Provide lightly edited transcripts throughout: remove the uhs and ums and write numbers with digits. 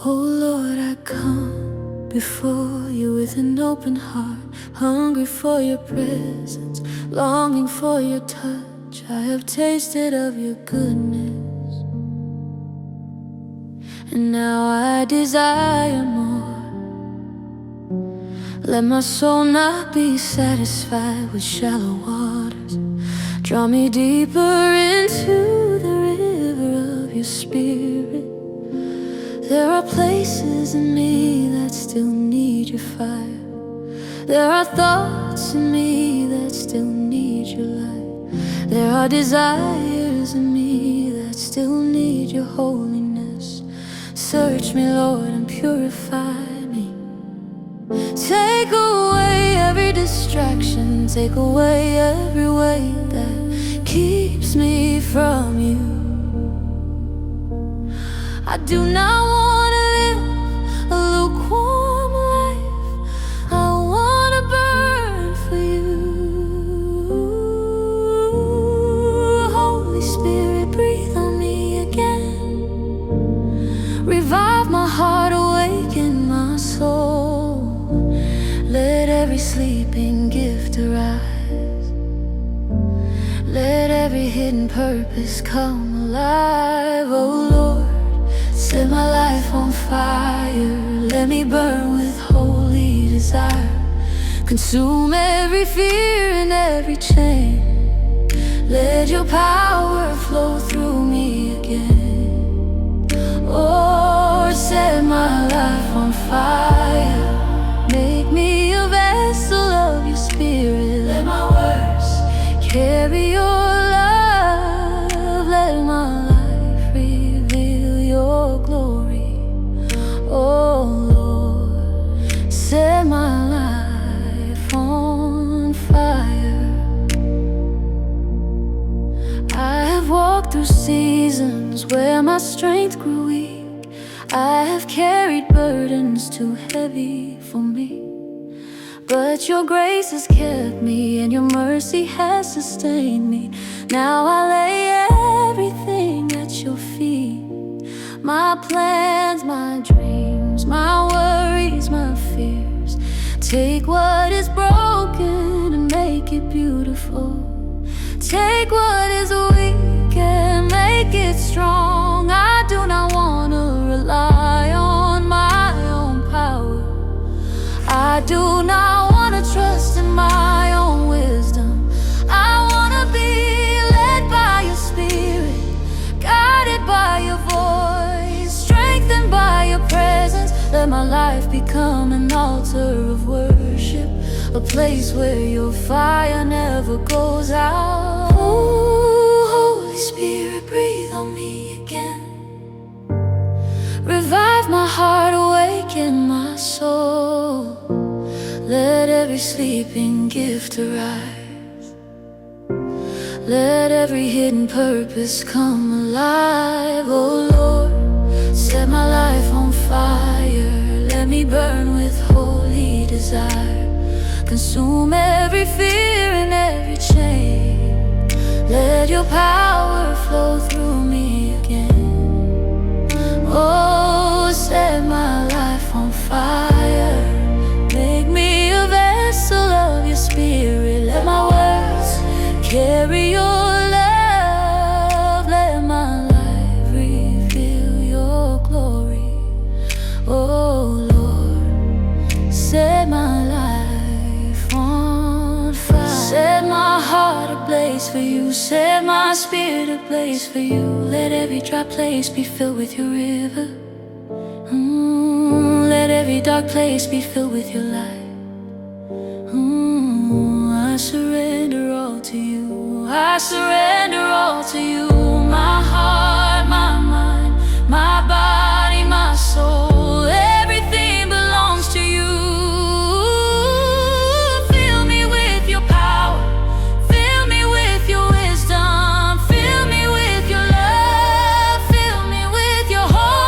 Oh Lord, I come before you with an open heart, hungry for your presence, longing for your touch. I have tasted of your goodness, and now I desire more. Let my soul not be satisfied with shallow waters. Draw me deeper into the river of your spirit. There are places in me that still need your fire. There are thoughts in me that still need your light. There are desires in me that still need your holiness. Search me, Lord, and purify me. Take away every distraction, take away every way that keeps me from you. I do not want to live a lukewarm life. I want to burn for you. Holy Spirit, breathe on me again. Revive my heart, awaken my soul. Let every sleeping gift arise. Let every hidden purpose come alive. Oh Lord, set my life on fire. Let me burn with holy desire. Consume every fear and every chain. Let your power flow through me again. Oh, set my life on fire. Make me a vessel of your spirit. Let my words carry your love. Let my life reveal your glory. Oh Lord, set my life on fire. I have walked through seasons where my strength grew weak. I have carried burdens too heavy for me, but your grace has kept me and your mercy has sustained me. Now I lay everything at your feet. My plans, my dreams, my worries, my fears. Take what is broken and make it beautiful. Take what is weak and make it strong. I do not want to rely on my own power. I do not want to trust in my own wisdom. I want to be led by your spirit, guided by your voice, strengthened by your presence. Let my life become an altar of worship, a place where your fire never goes out. Oh, Holy Spirit, breathe on me again. Revive my heart, awaken my soul. Let every sleeping gift arise. Let every hidden purpose come alive. Oh Lord, set my life on fire. Let me burn with holy desire. Consume every fear and every chain. Let your power flow through me again. Oh, set my life on fire. Make me a vessel of your spirit. Let my words carry your love. Let my life reveal your glory. Oh Lord, set my life on fire. Set my heart ablaze for you. Set my spirit ablaze for you. Let every dry place be filled with your river. Let every dark place be filled with your light. I surrender all to you. I surrender all to you. My heart, my mind, my body, my soul. Everything belongs to you. Fill me with your power. Fill me with your wisdom. Fill me with your love. Fill me with your hope.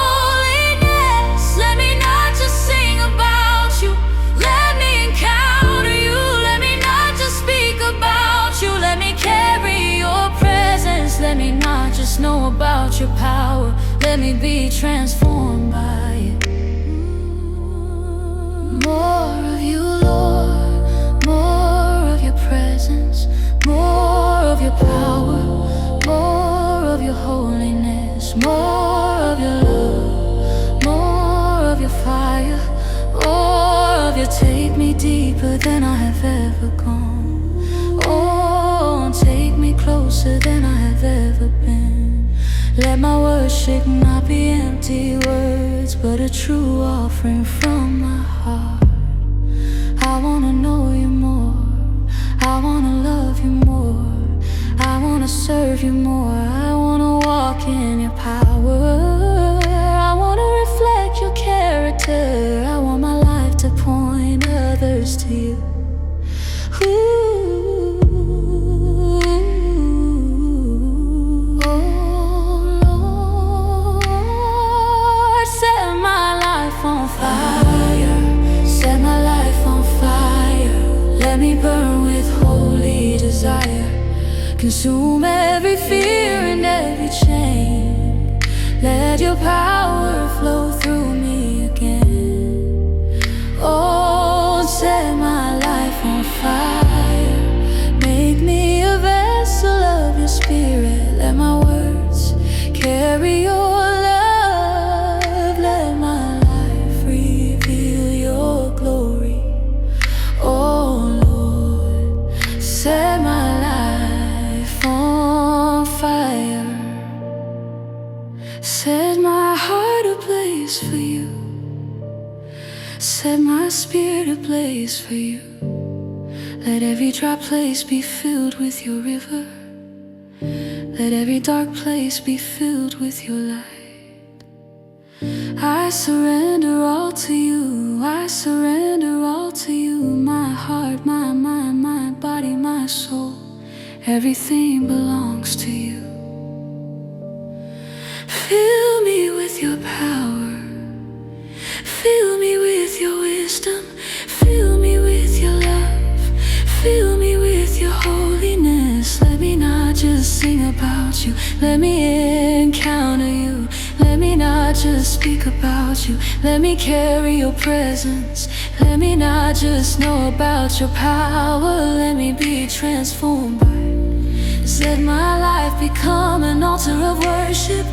about your power. Let me be transformed by it. More of you, Lord, more of your presence, more of your power, more of your holiness, more of your love, more of your fire, more of your take me deeper than I have ever gone. Oh, take me closer than I have ever been. Let my worship not be empty words, but a true offering from my heart. I wanna know you more, I wanna love you more, I wanna serve you more, I wanna walk in your power, I wanna reflect your character, I want my life to point others to you. Ooh. Oh Lord, set my life on fire, set my life on fire. Let me burn with holy desire. Consume every fear and every chain. Let your power flow through me again. Oh, set my life on fire. Make me a vessel of your spirit. Let my words carry your love. Let my life reveal your glory. Oh Lord, set my life on fire. Set my heart ablaze for you. Set my spirit ablaze for you. Let every dry place be filled with your river. Let every dark place be filled with your light. I surrender all to you, I surrender all to you. My heart, my mind, my body, my soul, everything belongs to you. Fill me with your power, fill me with your wisdom, fill me with your love, fill me with your holiness. Let me not just sing about you, let me encounter you. Let me not just speak about you, let me carry your presence. Let me not just know about your power, let me be transformed by it. Let my life become an altar of worship.